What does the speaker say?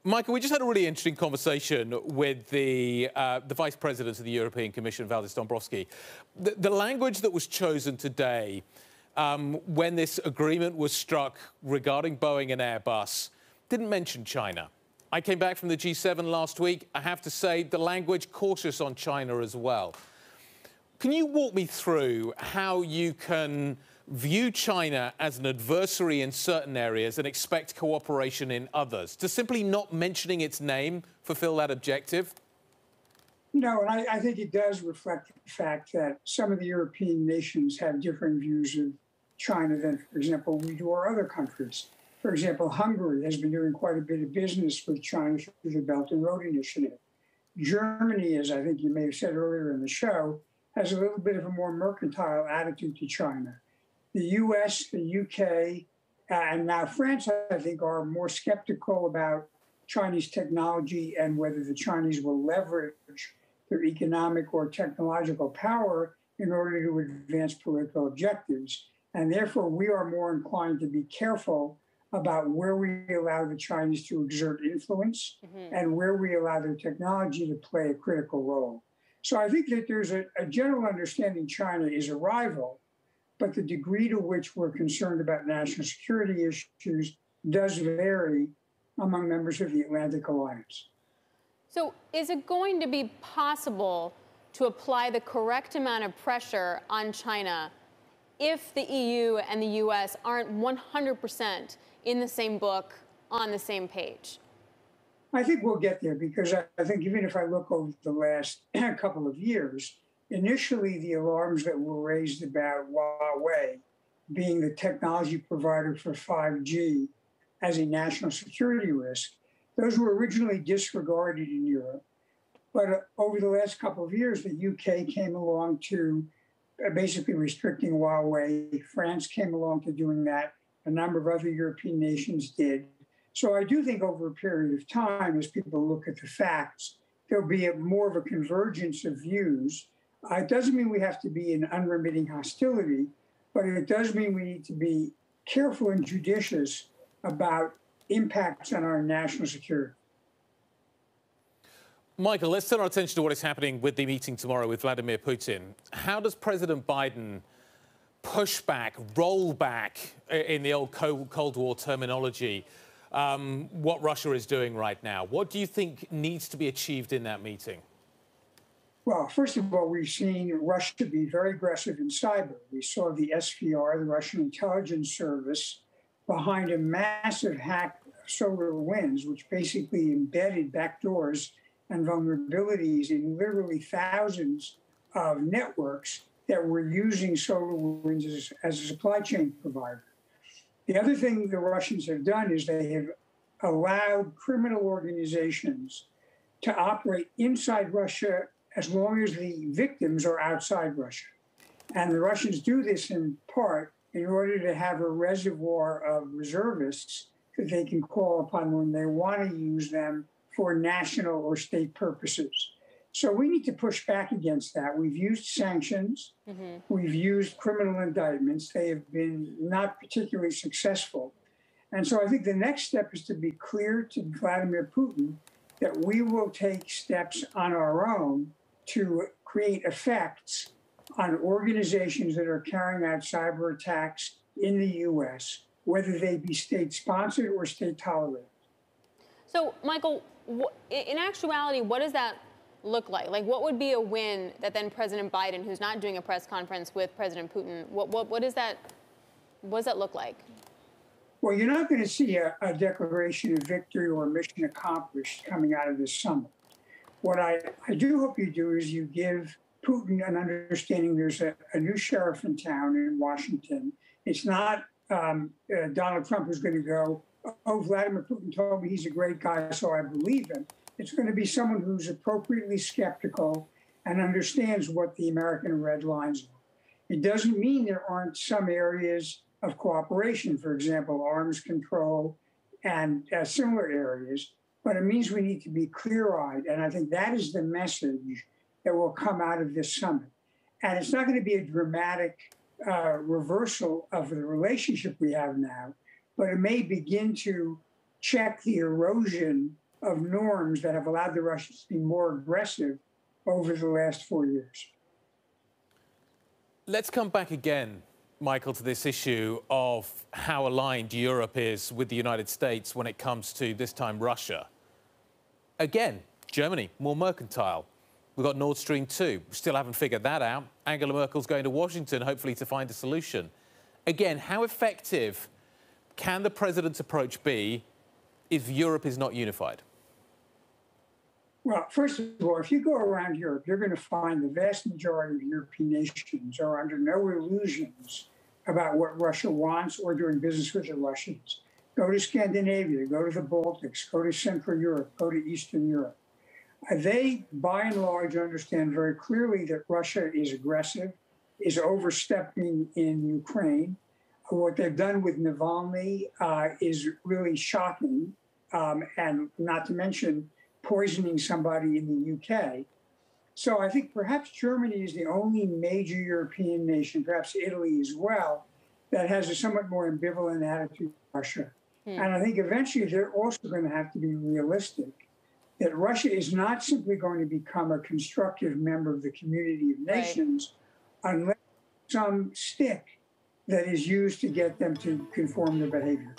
Michael, we just had a really interesting conversation with the Vice President of the European Commission, Valdis Dombrovskis. The language that was chosen today when this agreement was struck regarding Boeing and Airbus didn't mention China. I came back from the G7 last week. I have to say the language cautious on China as well. Can you walk me through how you can view China as an adversary in certain areas and expect cooperation in others? Does simply not mentioning its name fulfill that objective? No, and I think it does reflect the fact that some of the European nations have different views of China than, for example, we do our other countries. For example, Hungary has been doing quite a bit of business with China through the Belt and Road Initiative. Germany, as I think you may have said earlier in the show, has a little bit of a more mercantile attitude to China. The U.S., the U.K., and now France, I think, are more skeptical about Chinese technology and whether the Chinese will leverage their economic or technological power in order to advance political objectives. And therefore, we are more inclined to be careful about where we allow the Chinese to exert influence and where we allow their technology to play a critical role. So I think that there's a general understanding China is a rival, but the degree to which we're concerned about national security issues does vary among members of the Atlantic Alliance. So is it going to be possible to apply the correct amount of pressure on China if the EU and the U.S. aren't 100% in the same book, on the same page? I think we'll get there because I think even if I look over the last couple of years, initially the alarms that were raised about Huawei being the technology provider for 5G as a national security risk, those were originally disregarded in Europe. But over the last couple of years, the UK came along to basically restricting Huawei. France came along to doing that. A number of other European nations did. So I do think over a period of time, as people look at the facts, there'll be more of a convergence of views. It doesn't mean we have to be in unremitting hostility, but it does mean we need to be careful and judicious about impacts on our national security. Michael, let's turn our attention to what is happening with the meeting tomorrow with Vladimir Putin. How does President Biden push back, roll back, in the old Cold War terminology, what Russia is doing right now? What do you think needs to be achieved in that meeting? Well, first of all, we've seen Russia be very aggressive in cyber. We saw the SVR, the Russian intelligence service, behind a massive hack of SolarWinds, which basically embedded backdoors and vulnerabilities in literally thousands of networks that were using SolarWinds as a supply chain provider. The other thing the Russians have done is they have allowed criminal organizations to operate inside Russia as long as the victims are outside Russia. And the Russians do this in part in order to have a reservoir of reservists that they can call upon when they want to use them for national or state purposes. So we need to push back against that. We've used sanctions. We've used criminal indictments. They have been not particularly successful. And so I think the next step is to be clear to Vladimir Putin that we will take steps on our own to create effects on organizations that are carrying out cyber attacks in the U.S., whether they be state-sponsored or state-tolerated. So, Michael, in actuality, what does that look like? Like, what would be a win that then President Biden, who's not doing a press conference with President Putin, what does that look like? Well, you're not going to see a declaration of victory or a mission accomplished coming out of this summit. What I do hope you do is you give Putin an understanding there's a new sheriff in town in Washington. It's not Donald Trump who's going to go, oh, Vladimir Putin told me he's a great guy, so I believe him. It's going to be someone who's appropriately skeptical and understands what the American red lines are. It doesn't mean there aren't some areas of cooperation, for example, arms control and similar areas, but it means we need to be clear-eyed, and I think that is the message that will come out of this summit. And it's not going to be a dramatic reversal of the relationship we have now, but it may begin to check the erosion of norms that have allowed the Russians to be more aggressive over the last 4 years. Let's come back again, Michael, to this issue of how aligned Europe is with the United States when it comes to, this time, Russia. Again, Germany, more mercantile. We've got Nord Stream 2. We still haven't figured that out. Angela Merkel's going to Washington, hopefully, to find a solution. Again, how effective can the president's approach be if Europe is not unified? Well, first of all, if you go around Europe, you're going to find the vast majority of European nations are under no illusions about what Russia wants or doing business with the Russians. Go to Scandinavia, go to the Baltics, go to Central Europe, go to Eastern Europe. They, by and large, understand very clearly that Russia is aggressive, is overstepping in Ukraine. What they've done with Navalny is really shocking, and not to mention poisoning somebody in the UK. So I think perhaps Germany is the only major European nation, perhaps Italy as well, that has a somewhat more ambivalent attitude to Russia. And I think eventually they're also going to have to be realistic that Russia is not simply going to become a constructive member of the community of nations unless some stick that is used to get them to conform their behavior.